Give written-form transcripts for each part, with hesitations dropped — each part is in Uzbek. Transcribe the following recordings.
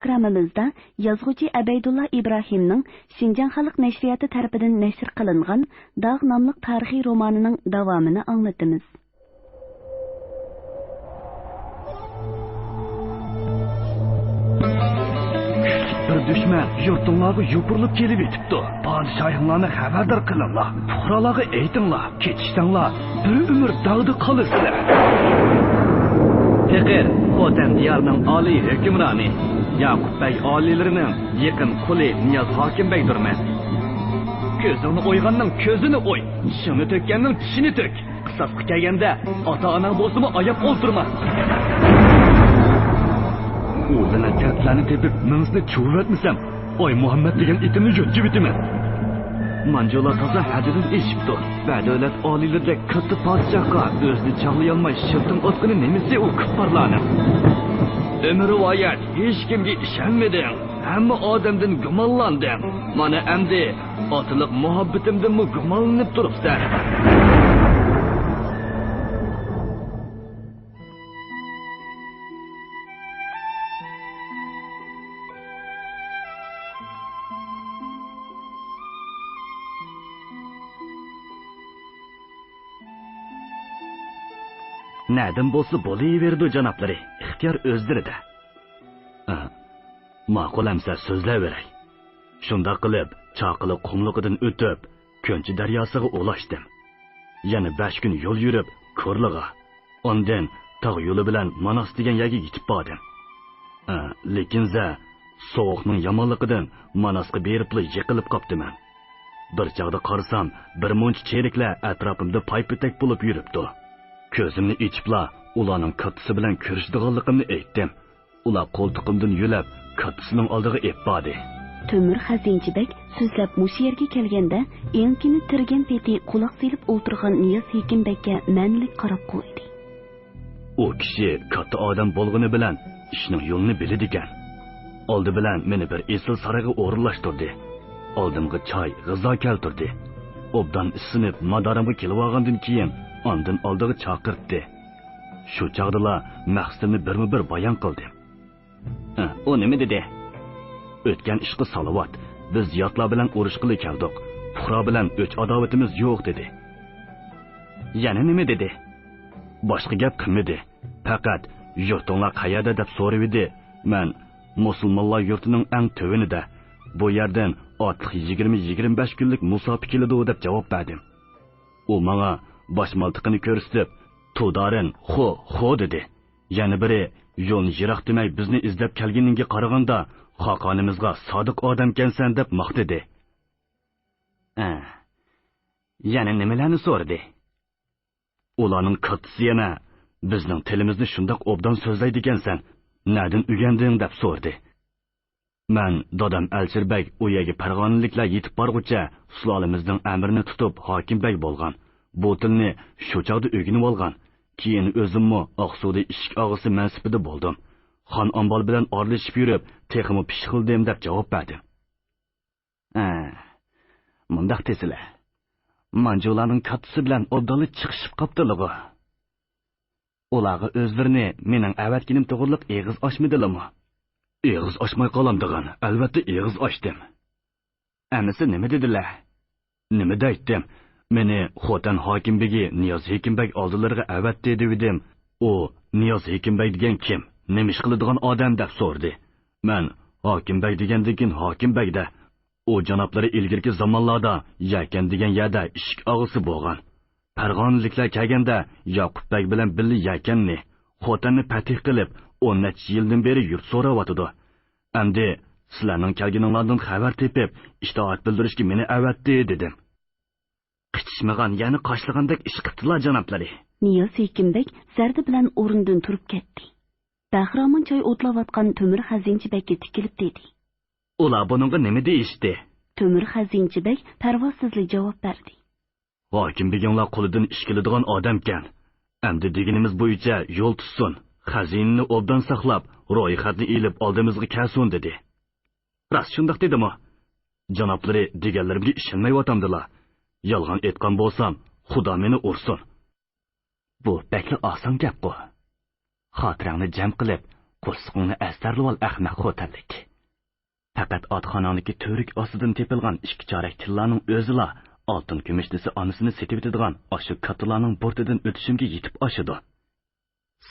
Programımızda yazğıcı Abeydulla İbrahimning Şinjan Xalq Nashriyati tarafidan nashr qilingan Dağ nomli tarixiy romanining davomini anglatamiz. Bir düşman yurtinglarga yupurilib kelib etibdi. Padişahlarni xabardor qilinglar. Fuqarolarga aytinglar, ketishinglar, bir umr dag'da qolasizlar. Faqir Xotan diyarining oliy hukmroni Yaqubbay oliylarining yaqin quli Niyoz Hokimbeydirman. Ko'zini o'yganning ko'zini o'y, tishini to'kkanning tishini to'k. Qisasga kelganda ota-ona bo'lsa-mu oyoq o'ltirma. O'zini katlarni tepib, minsni chuvatmasam, oy Muhammad degan itimni yo'tib bitaman. Manjolar toza hadidan eshibdi. Badavlat oliylardek katta podshohga o'zini chaqlay olmay shiltin otqini nemisi u kuffarlarni. Ömrü vayat hech kimga ishonmadim. Hamma odamdan gumonlandim. Mana endi otliq muhabbatimdan gumonlanib turibsan. Nədən bolsa bo'laverdi janoblari, ixtiyor o'zdirida. Ma'qul amsa so'zlayveray. Shunda qilib, chaqili qumliqidan o'tib, Ko'nchi daryosiga ulashdim. Yana 5 kun yo'l yurib, Ko'rliga, ondan tog' yo'li bilan Manos degan yerga yetib bordim. Lekin sovuqning yomonligidan Manosga beribli yiqilib qopdiman. Bir chaqda qarasam, bir munch cheriklar atrofimda paypitak bo'lib yuribdi. Ko'zimni ichibla ularning kattasi bilan ko'rishdiganligimni aytdim. Ular qo'ltiqimdan yulab kattasining oldiga epbadi. Temur Xazinchibek so'zlab mush yerga kelganda enkini tirgan peti quloq selib o'tirgan Niyoz Hekimbekka ma'nilik qarab qo'ydi. U kishi katta odam bo'lgani bilan ishning yo'lini biladi ekan. Oldi bilan meni bir esil sarayga o'rinlashtirdi. Oldimga choy, g'izo keltirdi. Obdan isinib madarimga kelib olgandan keyin ondan oldiga chaqirtdi. Shu chaqdala maqsadimni birma-bir bayon qildim. O nima dedi? O'tgan ishqi salovat, biz yotlar bilan urush qilib keldik. Fuqaro bilan o'ch adovatimiz yo'q dedi. Yana nima dedi? Boshqa gap qilmadi. Faqat yurtinglar qayerda deb so'raydi. Men musulmonlar yurtining eng tövinida, bu yerdan otliq 20-25 kunlik musofir keladi deb javob berdim. U menga boshmaltiqini ko'rsatib, "Tudarin, xo" dedi. Yana biri yo'lni yiroq demay bizni izlab kelganingga qaraganda, xoqonimizga sodiq odamkansan deb maqtadi. Yana nimalarni so'radi? Ularning kattasi yana bizning tilimizni shundoq obdan so'zlaydi ekansan, "Nadin o'rganding?" deb so'rdi. Men dadam Alchirbek u yerga farg'onaliklar yetib borguncha sulolimizning amrini tutib hokimbek bo'lgan. Bu tilni shu chog'da o'rganib olgan. Keyin o'zimmi Oqsuvda ishik og'isi mansibida bo'ldim. Xon Ombol bilan orlashib yurib, texmi pish qildim deb javob berdim. Mundaq desizlar. Manjularning kattasi bilan obdali chiqishib qopdiligi. Ularga o'zlarini mening avatkinim to'g'riliq eg'iz ochmadilarmi? Eg'iz ochmay qolamdigan, albatta eg'iz ochdim. Amisi nima dedilar? Nima deydim? Meni Xotan Hokimbegi Niyoz Hekimbek oldilariga avatdi dedim. U Niyoz Hekimbek degan kim? Nima ish qiladigan odam deb so'rdi. Men Hokimbek degandan Hokimbekda u janoblari ilgirki zamonlarda Yakan degan yerda ishik og'isi bo'lgan. Farg'onaliklar kelganda Yaqubbek bilan birga Yakanni, Xotanni fatih qilib 10 necha yildan beri yurt so'rayotdi. Endi sizlarning kelganinglardan xabar tepib, itoat bildirishga meni avatdi dedim. Qichishmagan, ya'ni qoshlagandek ish qildilar janoblari. Niyoz Hekimbek zarda bilan o'rnidan turib ketdi. Bahramon choy o'tlayotgan Temur Xazinchibekka tikilib dedi. Ular buningga nima deyishdi? Temur Xazinchibek parvozsizlik javob berdi. Hokim deganlar qo'lidan ish keladigan odamkan. Endi deganimiz bo'yicha yo'l tutsin. Xazinni obdan saqlab, ro'yxatni elib oldimizga kelsin dedi. Rost shundoq dedimi? Janoblari deganlarimga ishonmayotgandilar. Yolg'on aytgan bo'lsam, Xudo meni ursin. Bu bekli oson gap-ku. Xotirangni jam qilib, Qo'rsiqingni astarlib ol, ahmaq xo'tanlik. Faqat otxonaniki to'rik ostidan tepilgan 2 chorak tillarning o'zila oltin kumushlisi onasini setib etadigan oshu kattalarning bortidan o'tishimga yetib oshidi.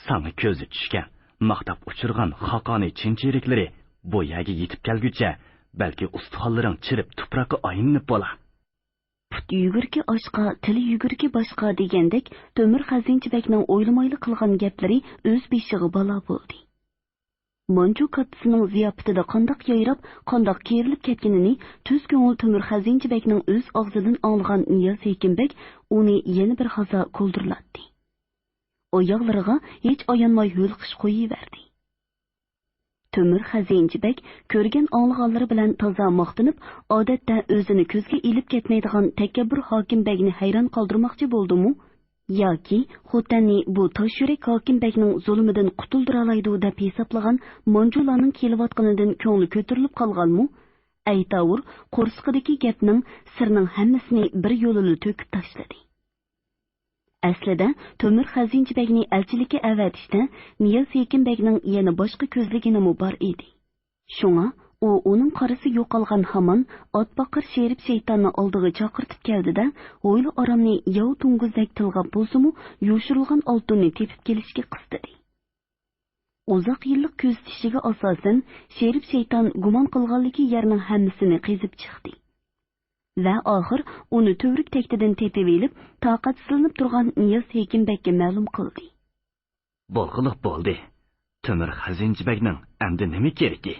Sana ko'zi tushgan, maqtab uchirgan xaqoniy chinchiriklari bu yerga yetib kelguncha balki ustixonlaring chirib tuproqqa aylanib bo'lar. Put yugurki oshqa, tili yugurki boshqa degandek, Temur Xazinchibekning o'ylamayli qilgan gaplari o'z beshig'i balo bo'ldi. Manju kattasining ziyofatida qandoq yayrab, qandoq kerilib ketganini tuz ko'ngil Temur Xazinchibekning o'z og'zidan anglagan Niyoz Hekimbek uni yana bir hazo ko'ldirlatdi. Oyoqlariga hech oyanmay yo'lqish qo'yiverdi. Temur Xazinchibek ko'rgan anglaganlari bilan toza maqtinib, odatda o'zini ko'zga ilib ketmaydigan takabbur Hokimbekni hayron qoldirmoqchi bo'ldi-mu? Yoki xotanni bu tosh yurak Hokimbekning zulmidan qutuldira oladi deb hisoblagan Manjularning kelayotganidan ko'ngli ko'tarilib qolganmi? Aytavur, qo'rsqidagi gapning sirning hammasini bir yo'lini to'kib tashladi. Aslida Temur Xazinchibekni elchilikka avatishda Niyoz Hekimbekning yana boshqa ko'zliginimi bor edi. Shunga u uning qarisi yo'qolgan hamon otboqir sherib shaytonni oldiga chaqirtib keldida, o'yli oromni yov tunguzdek tilg'ab bo'lsa-mu, yoshirilgan oltinni tepib kelishga qistadi. Uzoq yillik ko'ztishiga asosan sherib shayton gumon qilganligi yerning hammasini qezib chiqdi. Va oxir uni to'rik tektidan tepib elib, toqatsizlanib turgan Niyoz Hekimbekka ma'lum qildi. Bo'lg'iliq bo'ldi. Temur Xazinchibekning endi nima keraki?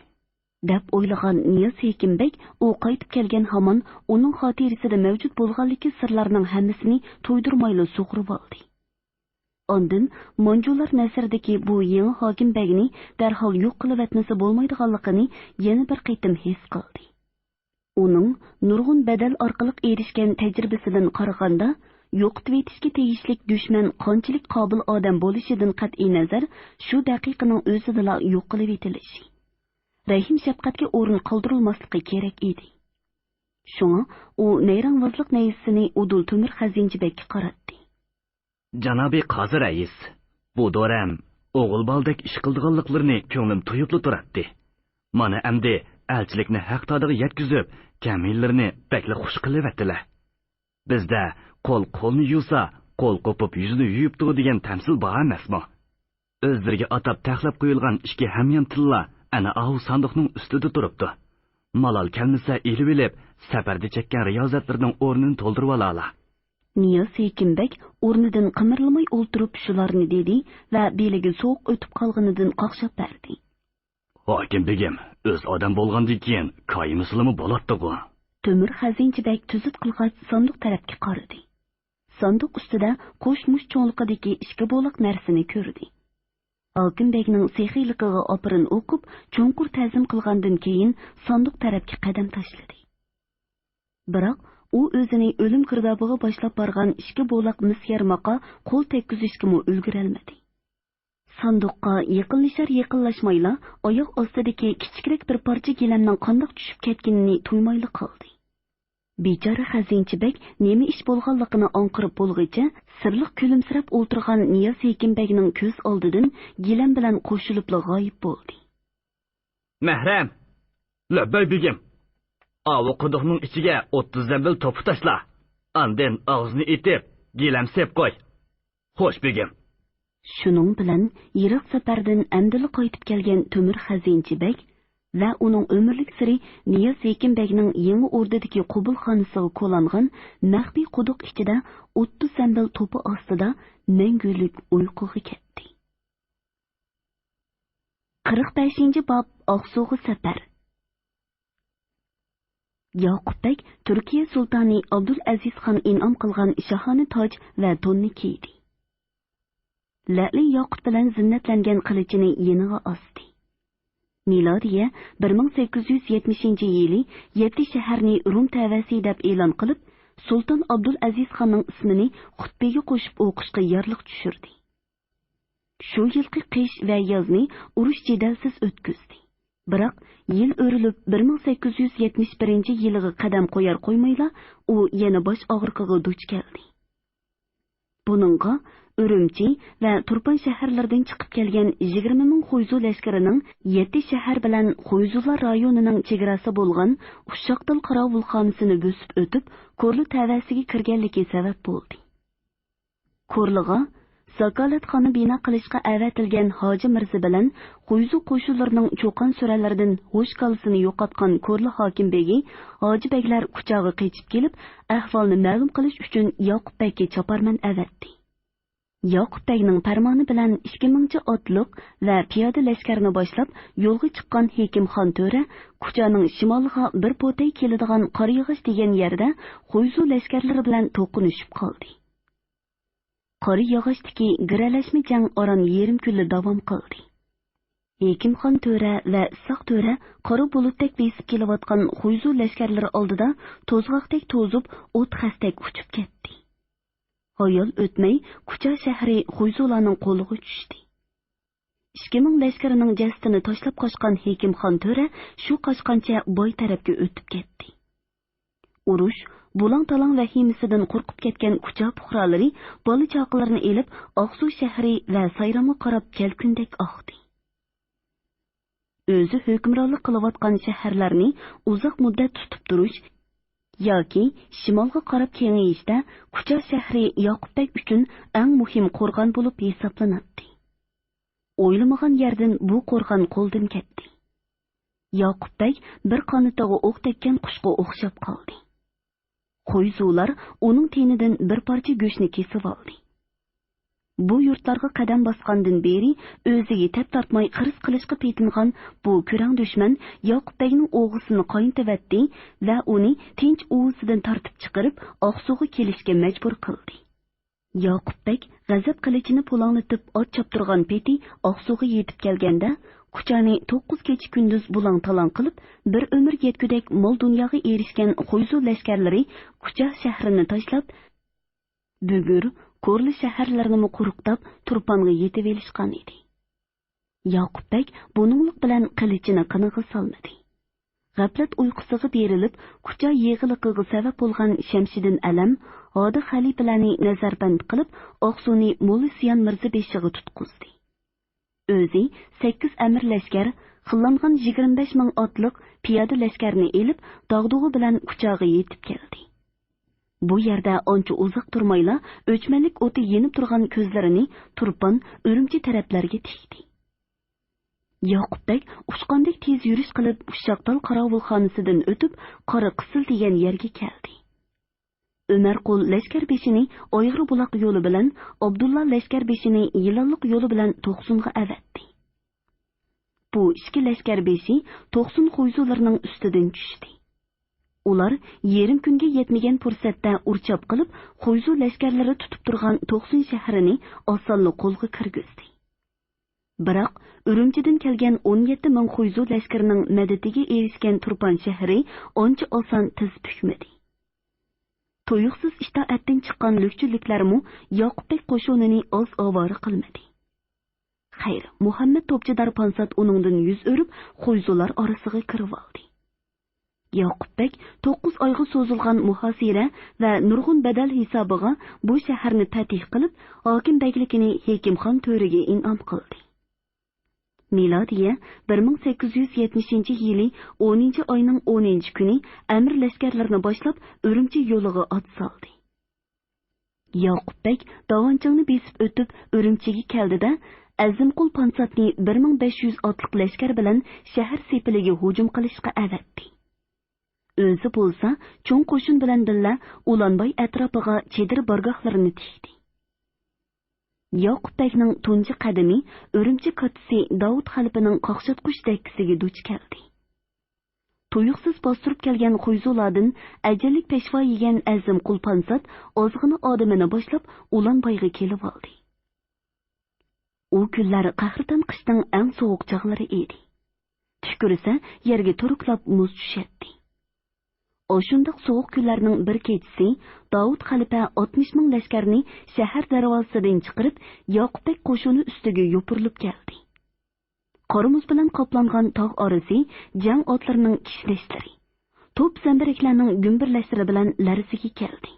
deb o'ylagan Niyoz Hekimbek u qaytib kelgan hamon uning xotirasida mavjud bo'lganligi sirlarning hammasini to'ydirmayli sug'urib oldi. Ondan Manjular nasrdagi bu yangi Hokimbekni darhol yo'q qilib etmasa bo'lmaydiganligini yana bir qitim his qildi. Uning nurg'un badal orqali erishgan tajribasidan qaraganda, yo'qitib etishga tegishlik dushman qanchalik qobil odam bo'lishidan qat'iy nazar, shu daqiqaning o'zida yo'q qilib etilishi. Rahim shafqatga o'rin qoldirilmasligi kerak edi. Shunga u nayrangvozlik nayisini Udul Temur Xazinchibekka qaratdi. Janobi qozi rais, bu doram o'g'il baldek ish qildiganliklarini ko'nglim to'yibli turadi. Mana endi elchilikni haq todiga yetkazib, kamillarni bakla xush qilib etdilar. Bizda qo'lni yuvsa, qo'l qo'pib yuzini yuyibdi degan tamsil bor emasmi? O'zlariga atab taxlab qo'yilgan ishga hamyon tilla ana ahu sandiqning ustida turibdi. Malol kelmasa elib safarda chekkan riyozatlarning o'rnini to'ldirib olala. Niyoz Hekimbek o'rnidan qimirlamay o'ltirib shularni dedi va beliga so'q o'tib qolganidan qoqshab berdi. Hokimbegim, o'z odam bo'lgandan keyin qoyimislimi bo'ladi-ku. Temur Xazinchibek tuzit qilg'ach sandiq tarafga qaradi. Sandiq ustida qo'shmush cho'nliqidagi ishga bo'liq narsani ko'rdi. Hokimbekning sehiyligiga opirin o'qib, cho'nqur ta'zim qilgandan keyin sandiq tarafga qadam tashladi. Biroq u o'zini o'lim girdobiga boshlab borgan ishga bo'liq misyarmoqqa qo'l tekkizishga ulgurolmadi. Sanduqqa yaqinlashmayla oyoq ostidagi kichikroq bir parcha gilamning qandoq tushib ketganini tuymayli qoldi. Bechora Xazinchibek nima ish bo'lganligini anqirib bo'lg'icha sirliq kulimsirab o'ltirgan Niyoz Hekimbekning ko'z oldidan gilam bilan qo'shilib g'oyib bo'ldi. Mahram, labbay begim. Avu quduqning ichiga 30 zambil to'p tashla. Andin og'zini etib, gilam sep qo'y. Xo'sh begim. Shuning bilan yirik safardan amdili qaytib kelgan Temur Xazinchibek va uning umrlik siri Niyoz Hekimbekning yangi o'rdadagi qubulxonasiga qo'langan maxfiy quduq ichida 30 zambil to'pi ostida mangulik uyquga ketdi. 45-bob Oqsuvi safar. Yoqubbek Turkiya sultoni Abdul Aziz xon in'om qilgan shohona toj va to'nni kiydi. La'li yoqut bilan zinnatlangan qilichini yeniga osdi. Milodiya 1870-yili 7 shaharni Rum tavasi deb e'lon qilib, Sulton Abdul Aziz xonning ismini xutbaga qo'shib o'qishga yorliq tushirdi. Shu yilgi qish va yozni urush jidalsiz o'tkazdi. Biroq yil o'rilib 1871-yilga qadam qo'yar qo'ymayla u yana bosh og'riqiga duch keldi. Buningga Urumchi va Turpan shaharlaridan chiqib kelgan 20 ming Xo'yzu lashkarining 7 shahar bilan Xo'yzular rayonining chegarasi bo'lgan Ushshaqdil qorovulxonasini bosib o'tib, Ko'rli tavasiga kirganligi sabab bo'ldi. Ko'rliga Zakalatxona bino qilishga avatilgan Hoji Mirza bilan Xo'yzu qo'shinlarining cho'qon suralaridan ho'sh kalsini yo'qotgan Ko'rli hokim begi Hoji beglar kuchog'i qechib kelib, ahvolni ma'lum qilish uchun Yoqub begga choparman avatdi. Yoqub begning farmoni bilan 2000 otliq va piyoda lashkarni boshlab yo'lga chiqqan Hekimxon to'ra kuchaning shimoliga bir potay keladigan Qorayog'ich degan yerda Xo'yzu lashkarlari bilan to'qinishib qoldi. Qorayog'ichdagi giralashma jang oran yarim kunli davom qildi. Hekimxon to'ra va Issiq to'ra qora bulutdek besib kelayotgan Xo'yzu lashkarlari oldida to'zg'oqdek to'zib, o't xastak uchib ketdi. Hayal o'tmay, Kucha shahri Xo'yzularning qo'liga tushdi. 2000 lashkarining jasadini tashlab qochgan Hekimxon to'ra shu qochqancha boy tarafga o'tib ketdi. Urush, bulang-talang vahimasidan qo'rqib ketgan Kucha fuqarolari bola chaqalarini elib, Oqsuv shahri va Sayramga qarab kelkundek oqdi. O'zi hukmronlik qilayotgan shaharlarni uzoq muddat tutib turish yoki shimolga qarab kengayishda Kucha shahri Yoqubbek uchun eng muhim qo'rg'on bo'lib hisoblanadi. O'ylamagan yerdan bu qo'rg'on qo'ldan ketdi. Yoqubbek bir qanotga o'q tekkan qushga o'xshab qoldi. Xo'yzular uning tenidan bir parcha go'shtni kesib oldi. Bu yurtlarga qadam bosgandan beri o'ziga tap tortmay qirs qilishga petingan bu ko'rang dushman Yoqubbekning o'g'isini qo'yintivatdi va uni tinch o'zidan tortib chiqarib Oqsuvga kelishga majbur qildi. Yoqubbek g'azab qilichini polonglatib ot choptirgan peti Oqsuvga yetib kelganda Kuchani 9 kecha kunduz bulang-talang qilib, bir umr yetgudek mol dunyoga erishgan Xo'yzu lashkarlari Kucha shahrini tashlab, bugur Ko'rli shaharlarini quruqtab Turpanga yetib elishgan edi. Yoqubbek buninglik bilan qilichini qiniga solmadi. G'aflat uyqusiga berilib, Kucha yig'iliqiga sabab bo'lgan Shamshidin Alam Hodi xalifalarni nazarband qilib, Oqsuvni Mo'lisiyan Mirza beshiga tutqizdi. O'zi 8 amir lashkar, xillangan 25 ming otliq piyoda lashkarni elib, dog'dug'i bilan Kuchaga yetib keldi. Bu yerda oncha uzoq turmayla o'chmanlik o'ti yenib turgan ko'zlarini Turpan Urumchi taraflarga tikdi. Yoqubbek ushqandek tez yurish qilib Ushshaqdil qorovulxonasidan o'tib Qora Qisil degan yerga keldi. Umarqul lashkar beshini Oyg'ir buloq yo'li bilan, Abdulla lashkar beshini Yilonliq yo'li bilan To'qsunga avatdi. Bu ikki lashkar beshi To'qsun Xo'yzularining ustidan tushdi. Ular yarim kunga yetmagan fursatda urchab qilib, Xo'yzu lashkarlari tutib turgan To'qsun shahrini osonlik qo'lga kirgizdi. Biroq Urumchidan kelgan 17 ming Xo'yzu lashkarining madadiga erishgan Turpan shahri oncha oson tiz bukmadi. To'yuqsiz itoatdan chiqqan lukchiliklarmu Yoqubbek qo'shinini oz ovora qilmadi. Xayr, Muhammad Topchidar Pansat uningdan yuz o'rib, Xo'yzular orasiga kirib oldi. Yoqubbek 9 oyga so'zilgan muhosira va nurg'un badal hisobiga bu shaharni fatih qilib, hokim begligini Hekimxon to'riga in'om qildi. Milodiya 1870-yili 10-oyning 10-kuni amir lashkarlarini boshlab Urumchi yo'liga ot soldi. Yoqubbek Dovonchangni besib o'tib Urumchiga keldida Azimqul Pansatni 1500 otliq lashkar bilan shahar sepiliga hujum qilishga avatdi. O'zi bo'lsa, cho'ng qo'shin bilan billa Ulanboy atrofiga chedir bargohlarini tikdi. Yoqubbekning tunji qadami Urumchi kotisi Davud xalifining qoqshatqush dakkisiga duch keldi. Tuyuqsiz bostirib kelgan Xo'yzulardan ajallik peshvo yegan Azimqul Pansat ozg'ini odamini boshlab Ulanboyga kelib oldi. U kunlar qahrdan qishning eng sovuq chog'lari edi. Tushkursa yerga turuklab muz tushadi. Oshundoq sovuq kunlarning bir kechasi Davud xalifa 60 ming lashkarni shahar darvozasidan chiqarib, Yoqubbek qo'shini ustiga yopirilib keldi. Qorumuz bilan qoplangan tog' orasi jang otlarining kishnashlari, to'p zambaraklarning gumbirlashlari bilan larziga keldi.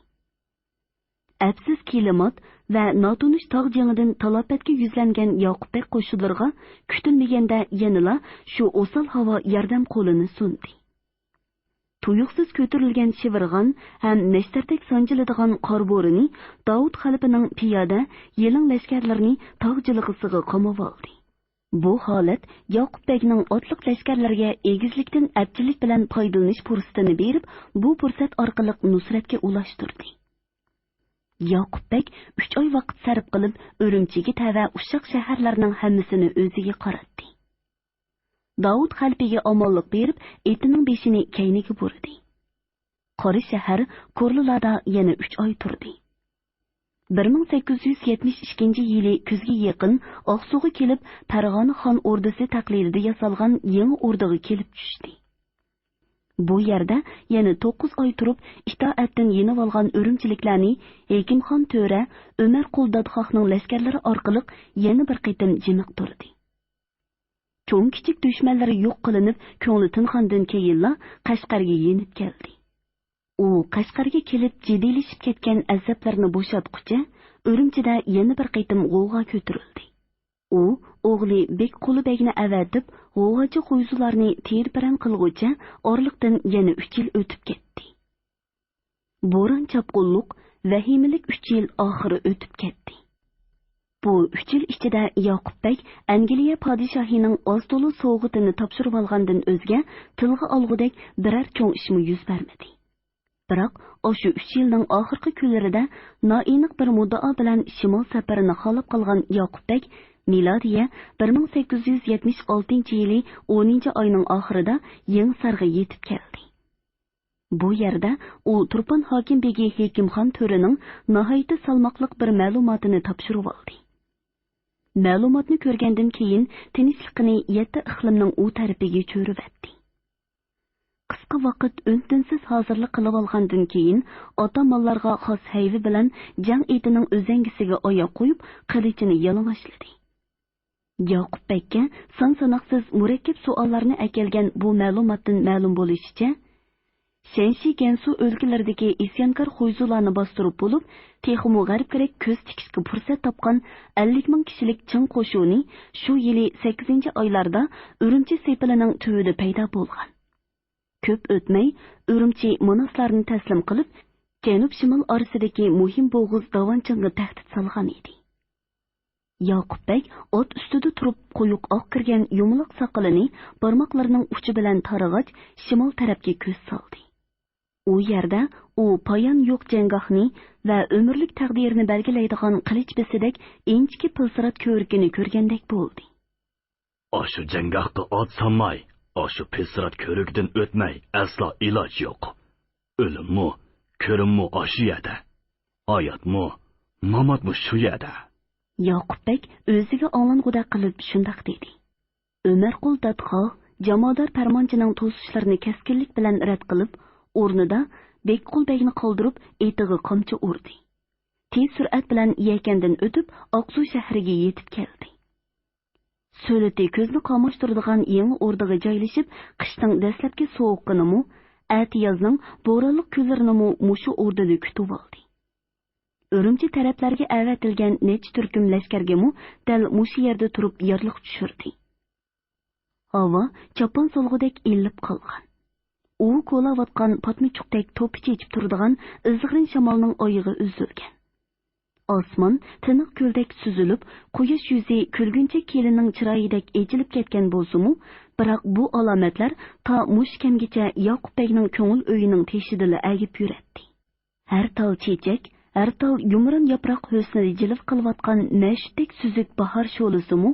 әпсіз kelimat va notunish tog' jangidan talafotga yuzlangan Yoqubbek qo'shinlariga kutilmaganda yanila shu o'sal havo yordam qo'lini sundi. Tuyuqsiz ko'tarilgan shivirg'an ham nashtardak sanjiladigan qor bo'rini Davud xalqining piyoda yeling lashkarlarini tog' jilg'isiga qamab oldi. Bu holat Yoqubbekning otliq lashkarlarga egizlikdan abchilik bilan foydalanish fursatini berib, bu fursat orqali nusratga ulashtirdi. Yoqubbek 3 oy vaqt sarf qilib, Urumchiga tava Uşaq shaharlarining hammasini o'ziga qaratdi. Davud xalqiga omonlik berib, etining beshini kayniga burdi. Qori shahar Ko'rlulada yana 3 oy turdi. 1872-yili kuzga yaqin Oqsuga kelib, Farg'ona xon ordasi taqlidida yasalgan yangi o'rdaga kelib tushdi. Bu yerda yana 9 oy turib, itoatdan yenib olgan Urumchiliklarni Hekimxon To'ra Umar Quldodxohning lashkarlari orqali yana bir qitim jimiqtirdi. Cho'ng kichik dushmanlari yo'q qilinib, ko'ngli tingandan keyinla Qashqarga yenib keldi. U Qashqarga kelib jiddiylashib ketgan azoblarni bo'shatqucha, Urumchida yana bir qitim g'o'g'a ko'tarildi. U o'g'li Bekqulubekni avatib, g'o'g'achi qo'yzularni terparan qilg'ucha orliqdan yana 3 yil o'tib ketdi. Bo'ron chapqunliq, vahimalik 3 yil oxiri o'tib ketdi. Bu 3 yil ichida Yoqubbek Angliya podshohining oz-to'la sovg'atini topshirib olgandan o'zga tilga olgudek biror cho'ng ishmi yuz bermadi. Biroq o'sha 3 yilning oxirgi kunlarida noaniq bir muddao bilan shimol safarini xolib qolgan Yoqubbek milodiya 1876-yili 10-oyning oxirida Yengsarga yetib keldi. Bu yerda u Turpan hokim begi Hekimxon To'rining nihoyatda salmoqli bir ma'lumotini topshirib oldi. Ma'lumotni ko'rgandan keyin tinchlikni 7 iqlimning u tarafiga cho'ribatdi. Qisqa vaqt o'ntinsiz hozirlik qilib olgandan keyin ota-mollarga xos hayvi bilan jang etining o'zangisiga oyoq qo'yib, qilichini yalang'ochladi. Yoqubbekka son-sanoqsiz murakkab savollarni akelgan bu ma'lumotdan ma'lum bo'lishicha, Shenshi Gansu o'lkalaridagi isyonkor xo'yzularni bostirib bo'lib, texmu g'arbga ko'z tikishga fursat topgan 50 ming kishilik ching qo'shuni shu yili 8-oylarda Urumchi sepilining tuvida paydo bo'lgan. Ko'p o'tmay Urumchi monaslarni taslim qilib, janub-shimol orasidagi muhim bo'g'iz Dovonchingga tahdid solgan edi. Yoqubbek ot ustida turib quyuq oq kirgan yumaloq soqolini barmoqlarining uchi bilan tarag'ach shimol tarafga ko'z soldi. U yerda u poyon yo'q jangohni va umrlik taqdirini belgilaydigan qilich bisidek inchki pilsirat ko'rkini ko'rgandek bo'ldi. Oshu jangohga ot solmay, oshu pilsirat ko'rikdan o'tmay aslo iloj yo'q. O'limmi, ko'rimmi oshu yerda. Hayotmi, mamotmi shu yerda. Yoqubbek o'ziga oling'uda qilib shundoq dedi. Umar Quldodxoh jamoador farmonchining to'sishlarini keskinlik bilan rad qilib, o'rnida Bekqulbekni qoldirib, etiga qamchi urdi. Tez surat bilan yakandan o'tib, Oqsuv shahriga yetib keldi. So'lati ko'zni qamashtiradigan yangi o'rdaga joylashib, qishning dastlabki sovuqqinimi, atiyozning bo'ronli kunlarini mushu o'rdada kutib oldi. Urumchi taraflarga avatilgan necha turkum lashkarga dal mushu yerda turib yorliq tushirdi. Havo chopon solg'udek illib qolgan. U ko'layotgan patmichuqdek to'picha ichib turadigan izg'irin shamolning oyig'i uzilgan. Osmon tiniq ko'ldek suzilib, quyosh yuzi kulguncha kelining chiroyidek echilib ketgan bo'lsa-mu, biroq bu alomatlar ta mushkamgacha Yoqubbekning ko'ngil o'yining teshidila agib yuratdi. Har tal chechak, har tal yumron yaproq husnida jilv qilayotgan nashdek suzuk bahor sho'lisi-mu,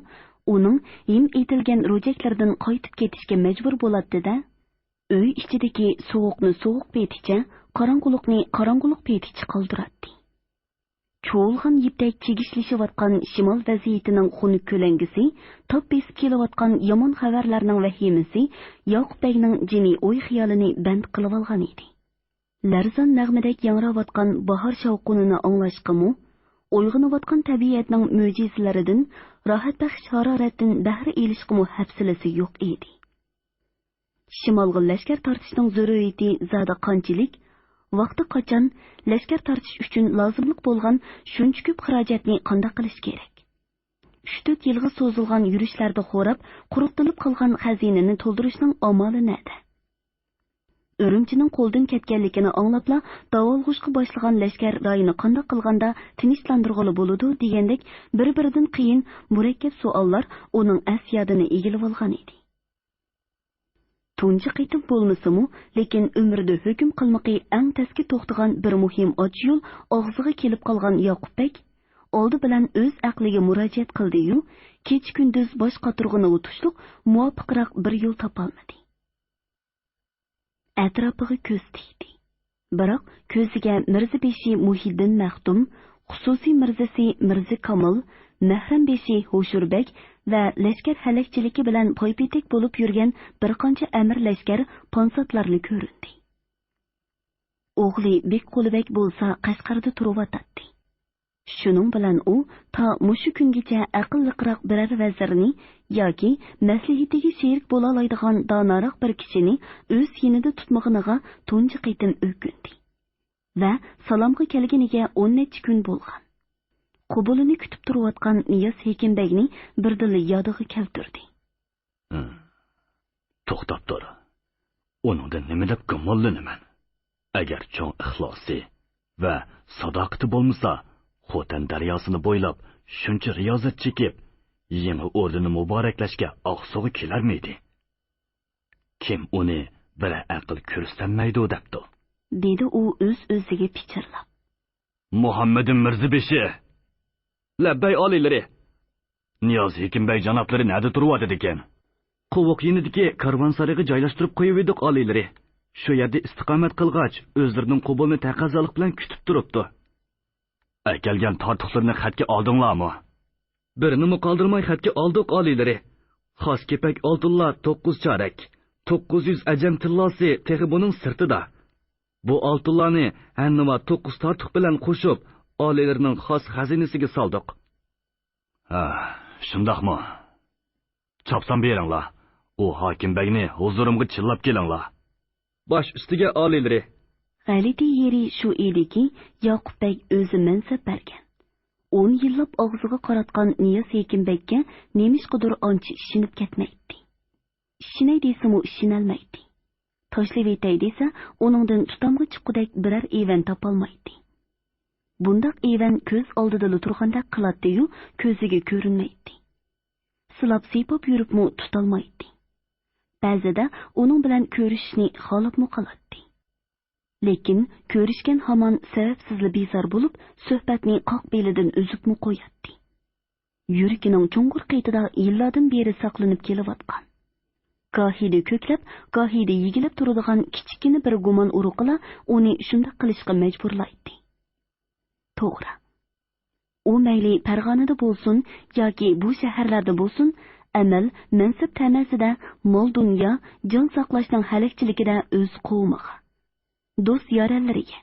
uning him etilgan ro'jaklardan qaytib ketishga majbur bo'ladi-da. Uy ichidagi sovuqni sovuq beticha, qorong'ulikni qorong'ulik beticha qoldiradi. Cho'lg'an yipdek chigishlishyotgan shimol vaziyatining xunuk ko'langisi, top besib kelayotgan yomon xabarlarning vahimasi Yoqubbekning jini o'y xiyolini band qilib olgan edi. Larzon nag'madek yangrayotgan bahor shavqunini anglashqimi, uyg'onayotgan tabiatning mo'jizalaridan, rohatbaxsh haroratdan bahra elishqimi hafsalasi yo'q edi. Shimolga lashkar tortishning zaruriyati zada qanchalik, vaqti qachon lashkar tortish uchun lozimlik bo'lgan shuncha ko'p xarajatni qanday qilish kerak? 3-4 yilga so'zilgan yurishlarda xo'rab, quruqtilib qolgan xazinani to'ldirishning amali nada? Urumchining qo'ldan ketganligini anglabla davolg'ushqa boshlagan lashkar rayini qanday qilganda tinchlantirg'ili bo'ladi degandek bir-biridan qiyin murakkab savollar uning asiyadini egilib olgan edi. Tunji qitim bo'lmasa-mu, lekin umrida hukm qilmoqi eng taski to'xtagan bir muhim och yo'l og'ziga kelib qolgan Yoqubbek oldi bilan o'z aqliga murojaat qildi-yu, kech-kunduz bosh qotirg'ini o'tishliq muvofiqroq bir yo'l topolmadi. Atrofiga ko'z tikdi. Biroq ko'ziga Mirzabeshi Muhiddin Maxdum, xususiy mirzasi Mirza Kamol, Mahram beshi Hushurbek va lashkar halakchiligi bilan poypetek bo'lib yurgan bir qancha amir lashkar ponsatlarni ko'rindi. O'g'li Bek Qo'libek bo'lsa Qashqarda turib-atdi. Shuning bilan u ta mushu kungacha aqlliqroq biror vazirni yoki maslahatiga sherik bo'la oladigan donoroq bir kishini o'z yonida tutmog'iniga tunji qitim o'kindi. Va salomga kelganiga 10 necha kun bo'lgan. Qubulini kutib turayotgan Niyaz Hekimbekni birdili yodiga keltirdi. To'xtab tur. Uningdan nima deb gumonlanaman? Agar cho'ng ixlosi va sadoqati bo'lmasa, Xotan daryosini bo'ylab shuncha riyozat chekib, yangi o'rnini muboraklashga oqsug'i kelarmidi? Kim uni bir aql ko'rsanmaydi debdi, dedi u o'z-o'ziga pichirlab. Muhammadim Mirzabeshi. Labbay oliylari. Niyoz Hekimbey janoblari nada turibdi ekan? Qovoq yinidagi karvonsaraga joylashtirib qo'yib edik oliylari. Shu yerda istiqomat qilgach, o'zlarining qubulni taqozolik bilan kutib turibdi. Kelgan tortiqlarni xatga oldinglarmi? Birini qoldirmay xatga oldik oliylari. Xos kepak oltinlar 9 chorak, 900 ajam tillosi texi buning sirtida. Bu oltinlarni hannima 9 tortiq bilan qo'shib, oliylarining xos xazinasiga soldik. Shundaqmi? Chopsam beringlar. U Hokimbekni huzurimga chillab kelinglar. Bosh ustiga oliylari. G'alati yeri shu ediki, Yoqubbek o'zi mansab bergan. 10 yillab og'ziga qaratgan Niyaz Hekimbekka nemishqidir ancha ishinib ketmaydi. Ishinay desam-u ishinolmaydi. Tashlab etay desa, uningdan tutamga chiqqudek biror evan topolmaydi. Bundaq evan ko'z oldida turganda qiladi-yu, ko'ziga ko'rinmaydi. Silab sepib yuribmi tutolmaydi. Ba'zida uning bilan ko'rishishni xolibmi qiladi. Lekin ko'rishgan hamon sababsizli bezor bo'lib, suhbatni qoq belidan uzibmi qo'yadi. Yuragining cho'ngur qiytida yillardan beri saqlanib kelayotgan. Gohida ko'klab, gohida yigilib turadigan kichikina bir gumon uruqila uni shunday qilishga majburlaydi. To'g'ri. U mayli Farg'onada bo'lsin yoki bu shaharlarda bo'lsin, amal, mansab tamasida mol dunyo, jon saqlashning halakchiligida o'z qovmiga, do'st yoralariga,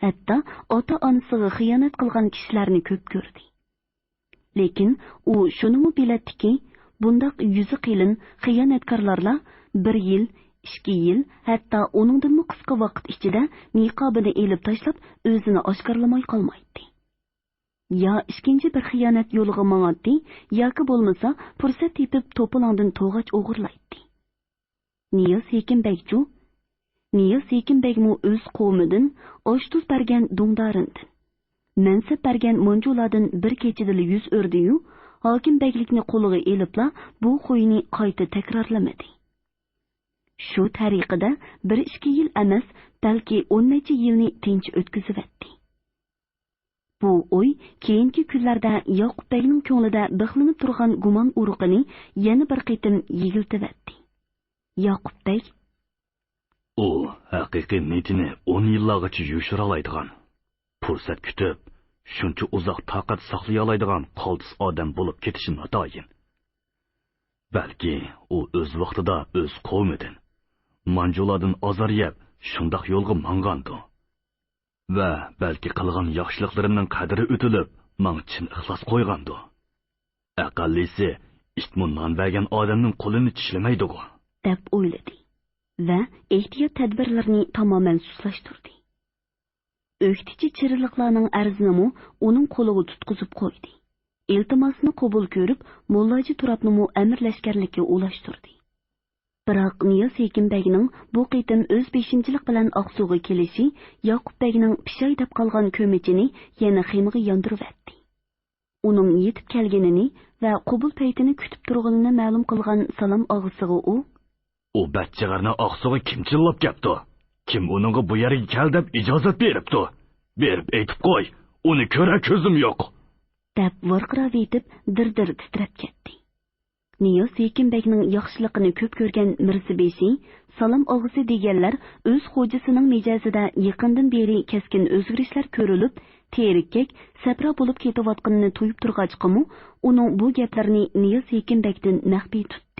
hatto ota-onasiga xiyonat qilgan kishilarni ko'p ko'rdi. Lekin u shunimi biladiki, bundaq yuzi qilin xiyonatkorlarla 1 yil, 2 yil, hatto uningdan qisqa vaqt ichida niqobini elib tashlab o'zini oshkorlamay qolmaydi. Ya ikkinchi bir xiyonat yo'liga mangadi, yoki bo'lmasa fursat tepib to'polondan to'g'ach o'g'irlaydi. Niyaz Hekimbekmi o'z qavmidan osh-tuz bergan dungdarindan, mansab bergan monjulardan bir kechida yuz o'rdi-yu, Hokimbeklikni qo'liga elibla bu qo'yni qayta takrorlamadi. Shu tariqada 1-2 yil emas, balki 10 necha yilni tinch o'tkazibdi. Bu o'y keyingi kunlarda Yoqubbekning ko'nglida bixlanib turgan gumon uruqini yana bir qitim yigiltibdi. Yoqubbek u haqiqiy niyatini 10 yillargacha yushira oladigan, fursat kutib, shuncha uzoq taqat saqlay oladigan qoldis odam bo'lib ketishi notoyin. Balki u o'z vaqtida o'z qavmidan, manjulardan azor yeb, shundoq yo'lga mangandi. Va balki qilgan yaxshiliklarining qadri o'tilib, mangchin ixlos qo'ygandi. Aqallisi itmundan bergan odamning qo'lini tishlamaydi-ku, deb o'yladi va ehtiyot tadbirlarini tamoman suslashtirdi. o'ktichi chiriliklarning arzini uning qo'liga tutqizib qo'ydi. Iltimosini qabul ko'rib, Mollaji Turobni amirlashkarlikka ulashtirdi. Biroq Niyoz Hekimbekning bu qitim o'z beshimchilik bilan Oqsuga kelishi Yoqubbekning pishay deb qolgan ko'michini yana ximiga yondiribdi. Uning yetib kelganini va qabul paytini kutib turganini ma'lum qilgan Salom og'isiga u bachchag'arni Oqsuga kim chillab keldi? Kim uningga bu yerga kel deb ijozat beribdi? Berib aytib qo'y, uni ko'ra ko'zim yo'q. deb varqirab etib dir-dir titrab ketdi. Niyoz Hekimbekning yaxshiligini ko'p ko'rgan Mirzibeshi, Salom og'isi deganlar o'z xo'jasining mijozida yaqindan beri keskin o'zgarishlar ko'rilib, terikkek, sapra bo'lib ketayotganini tuyib turg'achqimi, uning bu gaplarini Niyoz Hekimbekdan maxfiy tutdi.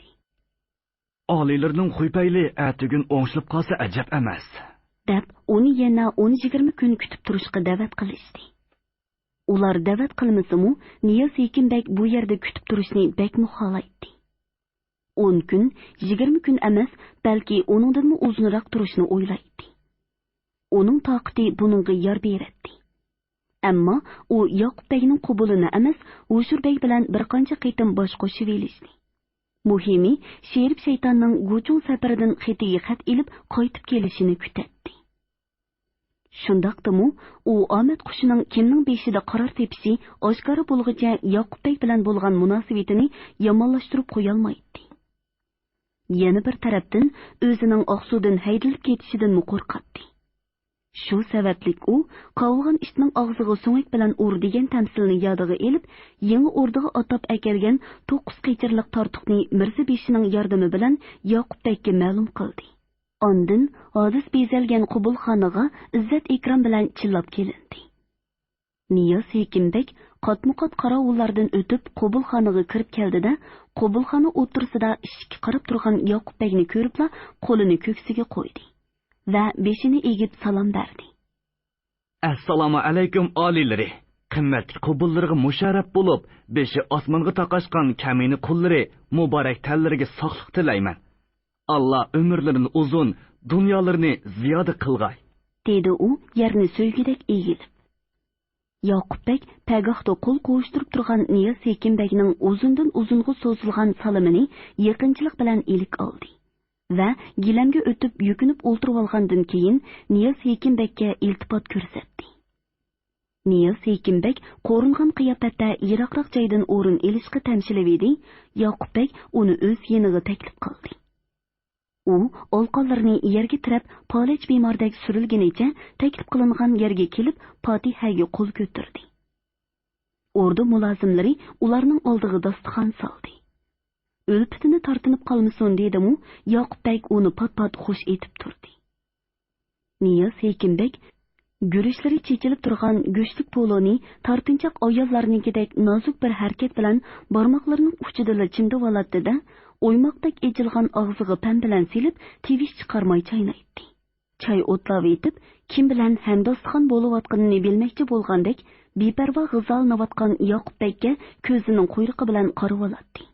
Olilarning xuypayli atugun o'ngshilib qolsa ajab emas, deb uni yana 10-20 kun kutib turishga da'vat qilishdi. Ular da'vat qilmasa-mu, Niyoz Hekimbek bu yerda kutib turishni bekmi xohlaydi. 10 kun, 20 kun emas, balki uningdan uzunroq turishni o'ylaydi. Uning toqati buningga yor beradi. Ammo u Yoqubbekning qabulini emas, O'shurbek bilan bir qancha qitim bosh qo'shib elishdi. Muhimi, Sherib shaytonning Guchun safaridan xetiga xat elib qaytib kelishini kutadi. Shundaqdimi, u omad qushining kimning beshida qaror tepishi oshkora bo'lguncha Yoqubbek bilan bo'lgan munosabatini yomonlashtirib qo'ya olmaydi. Yana bir tarafdan o'zining Oqsudan haydalib ketishidan qo'rqadi. Shu sababli u qovulgan ishning og'ziga so'ngak bilan ur degan tamsilni yodiga elib, yangi o'rdiga atab akelgan 9 qichirliq tortiqni Mirzabeshining yordami bilan Yoqubbekka ma'lum qildi. Ondan hodis bezalgan qubulxonaga izzat ikrom bilan chillab kelindi. Niyoz Hekimbek qatmuqat qarovullardan o'tib qubulxonaga kirib keldida, qubulxona o'tirsida ishga qarab turgan Yoqubbekni ko'ribla qo'lini ko'ksiga qo'ydi va beshini egib salom berdi. Assalomu alaykum olilari. Qimmatli qubullarga musharraf bo'lib, beshi osmonga taqashgan kamini qullari muborak tallariga sog'lik tilayman. Allah ömürlerini uzun, dünyalarını ziyoda qilg'ay, dedi u yerni so'ygidek egilib. Yoqubbek pagahda qo'l qo'yishtirib turgan Niyoz Hekimbekning uzundan uzunga so'zilgan salomini yaqinchilik bilan ilik oldi va gilamga o'tib yukinib o'ltirib olgandan keyin Niyoz Hekimbekka iltifot ko'rsatdi. Niyoz Hekimbek qo'ringan qiyofatda yiroqroq joydan o'rin elishga tamshilib edi. Yoqubbek uni o'z yeniga taklif qildi. U olqonlarini yerga tirab, polach bemordek surilganicha taklif qilingan yerga kelib, Fotihaga qo'l ko'tardi. Ordu mulozimlari ularning oldiga dasturxon soldi. O'lpitini tortinib qolmasin dedi-mu, Yoqubbek uni pat-pat xush etib turdi. Niyoz Hekimbek gurishlari chechilib turgan go'shtlik poloni tortinchoq ayollarnikidek nozik bir harakat bilan barmoqlarining uchida chimdib oladida, o'ymoqdek echilgan og'ziga pan bilan silib, tivish chiqarmay chaynaydi. Choy o'tlab etib, kim bilan hamdostxon bo'layotganini bilmoqchi bo'lgandek, beparvo g'izolanayotgan Yoqubbekka ko'zining quyruqi bilan qarab oladi.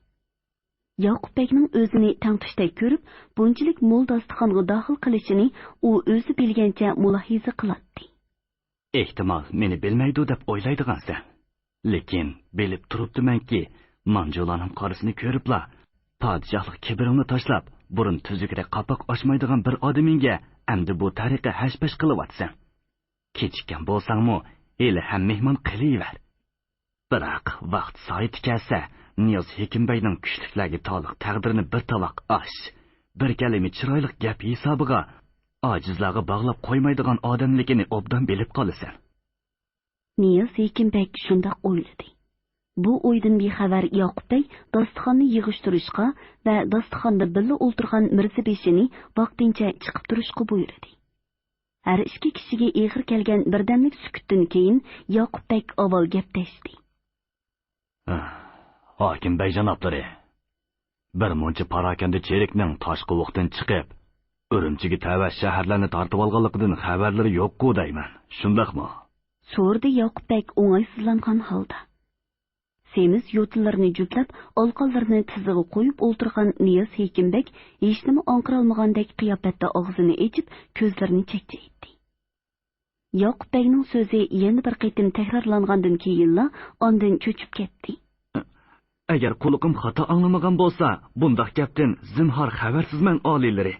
Yoqubbekning o'zini tanqishdek ko'rib, bunchalik mo'l dasturxonga daxil qilishini u o'zi bilgancha mulohiza qiladi. Ehtimol meni bilmaydi deb o'ylaydigansan. Lekin bilib turibdimanki, Manjulaning qarisini ko'ribla, podshohlik kibrimni tashlab, burun tuzukda qapoq ochmaydigan bir odamingga endi bu tariqa hashpash qilyapsan. Kechikkan bo'lsangmi, hali ham mehmon qilaver. Biroq vaqt soati kelsa, Niyoz Hekimbekning kuchliklariga toliq taqdirini bir tovoq osh, bir kalima chiroyli gap hisobiga ojizlarga bog'lab qo'ymaydigan odamligini obdan bilib qolasan. Niyoz Hekimbek shunday o'yladi. Bu o'ydan bexabar Yoqubbek dasturxonni yig'ishtirishga va dasturxonda birga o'ltirgan Mirzabeshini vaqtincha chiqib turishga buyurdi. Har ikki kishiga eg'ir kelgan birdamlik sukutdan keyin Yoqubbek avval gap tashdi. Hokim bey janoblari, bir muncha parokanda cherikning Toshqovoqdan chiqib, Urumchiga tavash shaharlarni tortib olganligidan xabarlari yo'q-ku deyman. Shundaqmi? So'rdi Yoqubbek o'ng'aysizlangan holda. Semiz yo'tillarini juplab, olqonlarini tiziga qo'yib o'ltirgan Niyoz Hekimbek hech nima anqira olmagandek qiyofatda og'zini ochib, ko'zlarini chekchaydi. Yoqub Beyning so'zi yana bir qitim takrorlangandan keyinla ondan cho'chib ketdi. Agar quliqim xato anglamagan bo'lsa, bundaq gapdan zinhor xabarsizman oliylari.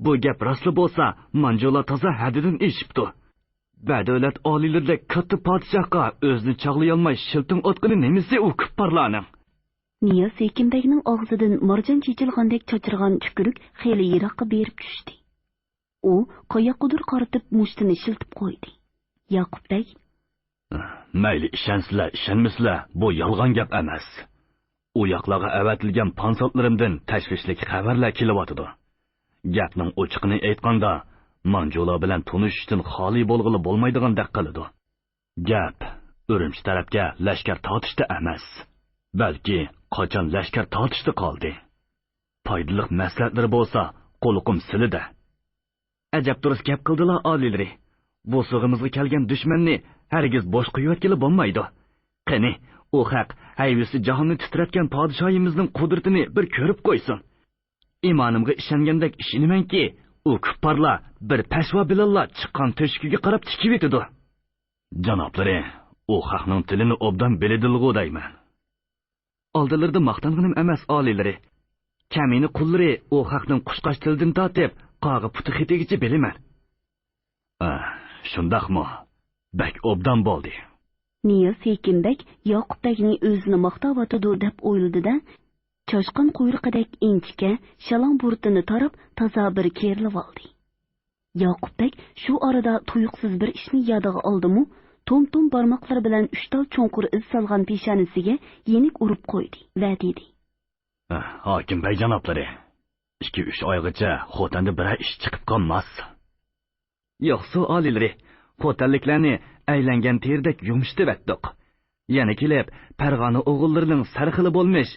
Bu gap rostli bo'lsa, Manjula toza haddidan eshibdi. Badavlat oliylarda katta podshohga o'zini chog'lay olmay shilting o'tqini nemisi u kupparlarning. Niyoz Ekinbekning og'zidan marjon chechilgandek chochirgan tükürük xeyli yiroqqa berib tushdi. U qoyoqqudur qaritib mushtini shiltib qo'ydi. Yoqub Bey: Mayli ishansizlar, ishonmasizlar, bu yolg'on gap emas. U yoqlarga avatilgan pansotlarimdan tashvishli xabarlar kelyotidi. Gapning ochiqini aytganda, Manjula bilan tunishishdan xoli bo'lg'ili bo'lmaydigandek qiladi. Gap Urumchi tarafga lashkar tortishda emas, balki qachon lashkar tortishda qoldi. Foydali maslahatlar bo'lsa, qo'liqim silida. Ajab durust gap qildilar olilari. Bu sig'imizga kelgan dushmanni hargiz bosh qo'yayotgili bo'lmaydi. Qani, u haq hayvisi jahonni titratgan podshoyimizning qudratini bir ko'rib qo'ysin. İmanımga ishongandek ishonamanki, u kupparlar bir pashvo bilanlar chiqqan to'shkiga qarab tikib etadi. Janoblari, u haqning tilini obdan bilidilg'u deyman. Oldilarda maqtanganim emas oliylari. Kamini qullari u haqning qushqash tilidan tortib, qog'i puti xetigicha bilaman. Shundaqmi? Bak obdan bo'ldi. Niyoz Ekinbek Yoqub Bekning o'zini maqtayotidi deb o'yladi-da, choshqon quyruqidek inchika shalon burtini tarab toza bir kerilib oldi. Yoqub Bek shu orada tuyuqsiz bir ishni yodiga oldi-mu, tom-tom barmoqlari bilan 3 ta cho'nqur iz solgan peshonasiga yenik urib qo'ydi va dedi: Hokim bey janoblari, 2-3 oygacha xotanda biror ish chiqib qolmas. Yo'qsa oliylari, xotanliklarni aylangan terdek yumishdi vatdiq. Yana kelib, Farg'ona o'g'illarining sarxili bo'lmish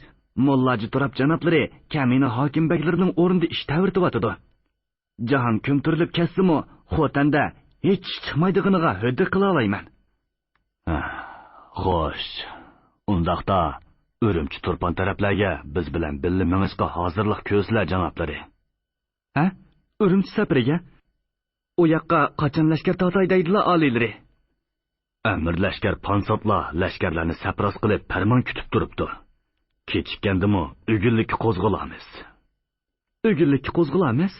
Mollaji Turab janoblari kamina hokimbeklarning o'rnida ish tavirtiyotidi. Jahon ko'mtirilib ketsa-mu, xotanda hech chiqmaydiganiga huddi qila olayman. Xo'sh, undaqda Urumchi Turpan taraflarga biz bilan birga minishga hozirlik ko'zlar janoblari. Urumchi safariga? U yoqqa qachon lashkar tortay deydilar oliylari. Amir lashkar pansotlar lashkarlarni sapros qilib farmon kutib turibdi. Kechikkandimi o'gillikka qo'zg'alamiz. O'gillikka qo'zg'alamiz?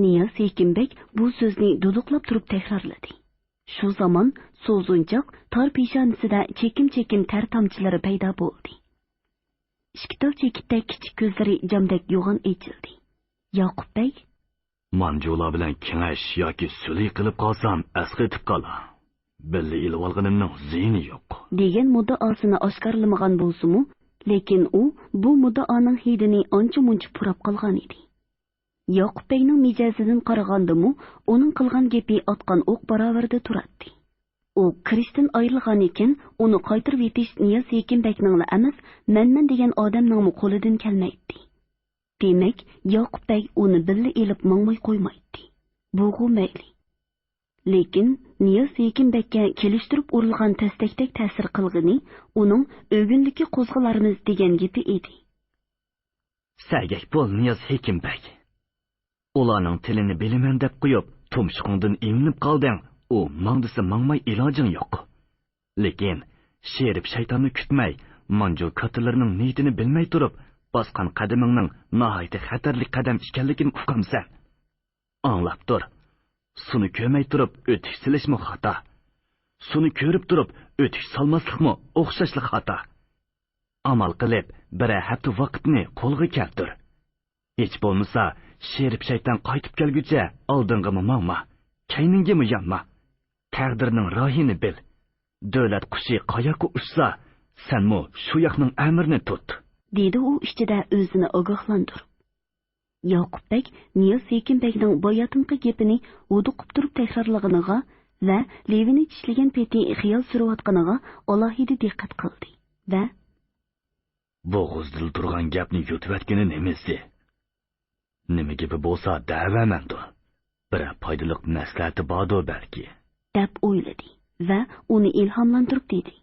Niyoz Ekinbek bu so'zni duduqlab turib takrorladi. Shu zamon so'zunchoq tor peshonasida chekim-chekim ter tomchilari paydo bo'ldi. Ishkital chekitda kichik ko'zlari jamdak yo'g'on echildi. Yoqub Bey: Manjula bilan kengash yoki sulh qilib qolsam asqitib qola. Billi ilib olganimning ziyni yo'q. degan muddaosini oshkorlamagan bo'lsa-mu, lekin u bu muddaoning hidini ancha-muncha purab qolgan edi. Yoqub Beyning mijozidan qaraganda-mu, uning qilgan gapi otgan o'q barobarida turadi. U Kristin ayrilgan ekan, uni qaytirib yetish Niyoz Ekinbekning emas, menman degan odamning qo'lidan kelmaydi. Demak, Yoqub Bey uni billa elib mangmay qo'ymaydi. Bu mayli. Lekin Niyoz Ekinbekka kelishtirib urilgan tasdekdek ta'sir qilgani uning o'ginlikka qo'zg'alarmiz degan gapi edi. Sagak bo'l Niyoz Ekinbek. Ularning tilini bilaman deb qo'yib, tumshuqingdan ilinib qolding. U mangdisi mangmay ilojing yo'q. Lekin sherib shaytonni kutmay, Manjul katilarining niyatini bilmay turib, bosgan qadamingning nihoyatda xatarli qadam ekanligini uqamsan. Anglab tur. Suni ko'rmay turib o'tish silishmi xato. Suni ko'rib turib o'tish solmaslikmi o'xshashlik xato. Amal qilib, bir hafta vaqtni qo'lga keltir. Hech bo'lmasa, sherib shayton qaytib kelguncha oldingimi mangma, kayningimi yanma. Taqdirning rohini bil. Davlat qushi qayoqqa uchsa, senmi shu yoqning amrini tut, dedi u ichida o'zini ogohlantirib. Yoqub Bek Niyoz Ekinbekning boyatinqi gapini uduqib turib takrorlaganiga va levini tishlagan peti xiyol surayotganiga alohida diqqat qildi va bo'g'izdil turgan gapni yutayotgani nemasi? Nima gapi bo'lsa da'vamandu. Bir foydali maslahati bordir balki, deb o'yladi va uni ilhomlantirib dedi.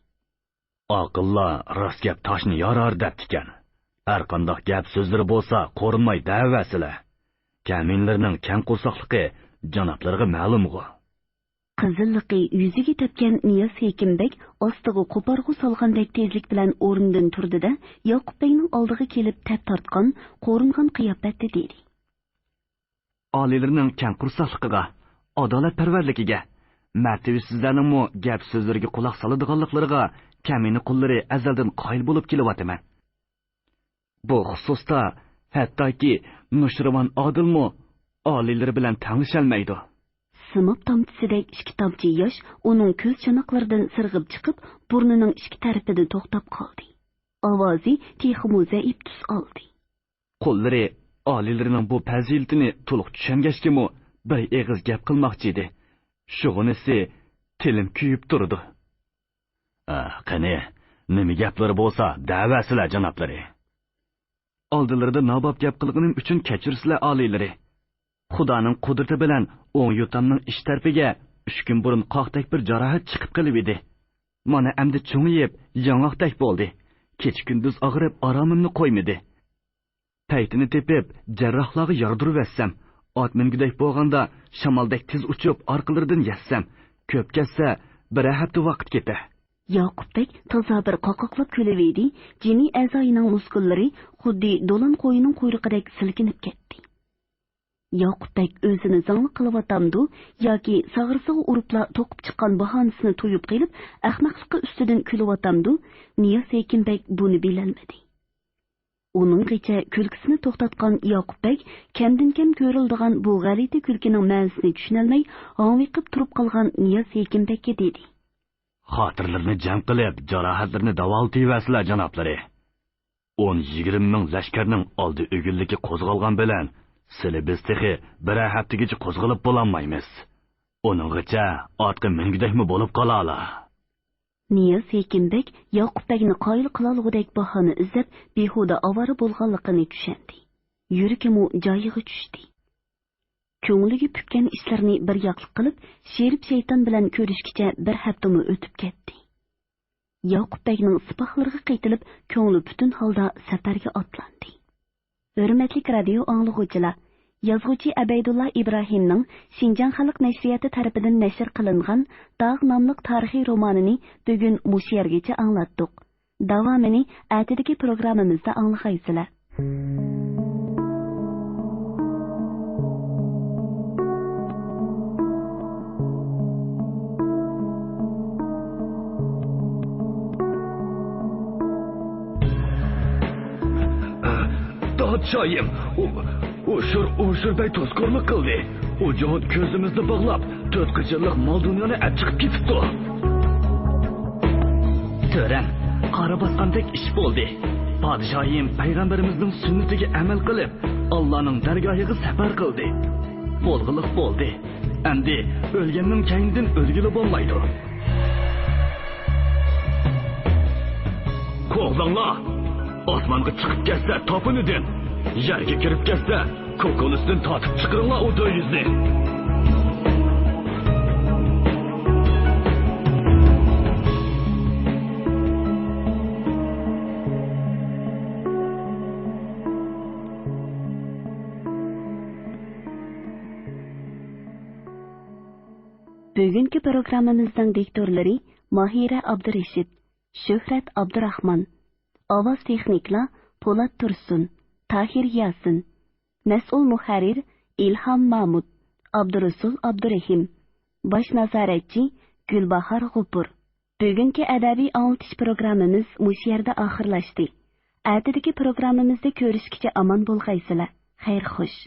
Aqllar rost gap toshni yorar deb ekan. Har qanday gap so'zlari bo'lsa, qo'rinmay da'vasilar. Kaminlarning kam qo'rsoqligi janoblarga ma'lum-ku. Qizilliqi yuziga tepgan Niyaz Hekimbek ostiga qo'parg'u solgandek tezlik bilan o'rnidan turdi-da, Yoqubbekning oldiga kelib tap tortgan, qo'ringan qiyofatda dedi. Oliylarning kang qursaqligiga, adolatparvarligiga, martabasizlarning gap so'zlariga quloq soladiganliklariga kamini qullari azaldan qoyil bo'lib kelyapman. Bu xususda hattoki Nushrivon Odilmi oliylar bilan tanglisholmaydi. Simob tomchisidek ikki tomchi yosh uning ko'z chanoqlaridan sirg'ib chiqib, burnining ikki tarafida to'xtab qoldi. Ovozi texmu zaif tus oldi. Qo'llari oliylarning bu fazilatini to'liq tushungachkimi bir eg'iz gap qilmoqchi edi. Shug'unisi tilim kuyib turdi. Qani, nima gaplari bo'lsa, davasizlar janoblari. Oldilarida nabob gap qilganim uchun kechirsizlar oliylari. Xudoning qudrati bilan o'ng yutamning ish tarafiga 3 kun burun qoqdek bir jarohat chiqib qilib edi. Mana endi cho'ngiyib, yong'oqdek bo'ldi. Kech kunduz og'rib oromimni qo'ymadi. Paytini tepib, jarrohlarga yordurib etsam, ot mingidek bo'lganda shamoldek tez uchib orqalaridan yassam, ko'p ketsa bir hafta vaqt ketadi. Yoqubbek toza bir qoqoqlab kulib, jini a'zoyining muskullari xuddi do'lon qo'yining quyruqidek silkinib ketdi. Yoqubbek o'zini zangli qilyaptamdu yoki sag'risiga uribla to'qib chiqqan bahonasini to'yib qilib, ahmoqlikqa ustidan kulyaptamdu, Niyaz Hekimbek buni bilolmadi. Uning qicha kulkisini to'xtatgan Yoqubbek kamdan-kam ko'rildigan bu g'alati kulkining ma'nosini tushunolmay, g'oviqib turib qolgan Niyaz Hekimbekka dedi. Xotirlarni jam qilib, jarohatlarni davolatayapsizlar janoblari. 10-20 ming lashkarning oldi o'gilligi qo'zg'algan bilan sizlar biz texi bir haftagacha qo'zg'alib bo'lolmaymiz. Uninggacha ortqa mingidakmi bo'lib qolala. Niyaz Hekimbek Yoqubbekni qoyil qilolgudek bahona izlab behuda ovora bo'lganligini tushundi. Yuragimi joyiga tushdi. Ko'ngliga pukkan ishlarni bir yoqlik qilib, sherib shayton bilan ko'rishgacha bir haftami o'tib ketdi. Yoqubbekning sipohlariga qaytilib, ko'ngli butun holda safarga otlandi. Hurmatli radio anglag'uvchilar, yozuvchi Abaydulla Ibrohimning Xinjiang xalq nashriyati tarafidan nashr qilingan Dog' nomli tarixiy romanini bugun mush yergacha anglatdik. Davomini atidagi programmamizda anglaysizlar. Shoyim, o'shir to'sqirlik qildi. U jihod ko'zimizni bog'lab, 4 qirchiliq mol dunyoni chiqib ketibdi. To'ram, qora bosqandek ish bo'ldi. Podshoyim payg'ambarimizning sunnatiga amal qilib, Allohning dargohiga safar qildi. Bo'lg'iliq bo'ldi. Endi o'lganning kaynidan o'zgili bo'lmaydi. Qo'zanglar, osmonga chiqib ketsa topinidan, yerga kirib ketsa ko'konisdan tortib chiqaringlar u do'yizni. Bugungi programmamizning diktorlari Mahira Abdurashid, Shuhrat Abdurahmon, ovoz texniklar Po'lat Tursun, Tahir Yasin, mas'ul muharrir Ilhom Mahmud, Abdurasul Abdurahim, bosh nazoratchi Gulbahor G'upur. Bugungi adabiy anglatish programmamiz mush yerda oxirlashdi. Atidagi programmamizda ko'rishgacha omon bo'lg'aysizlar. Xayr xush.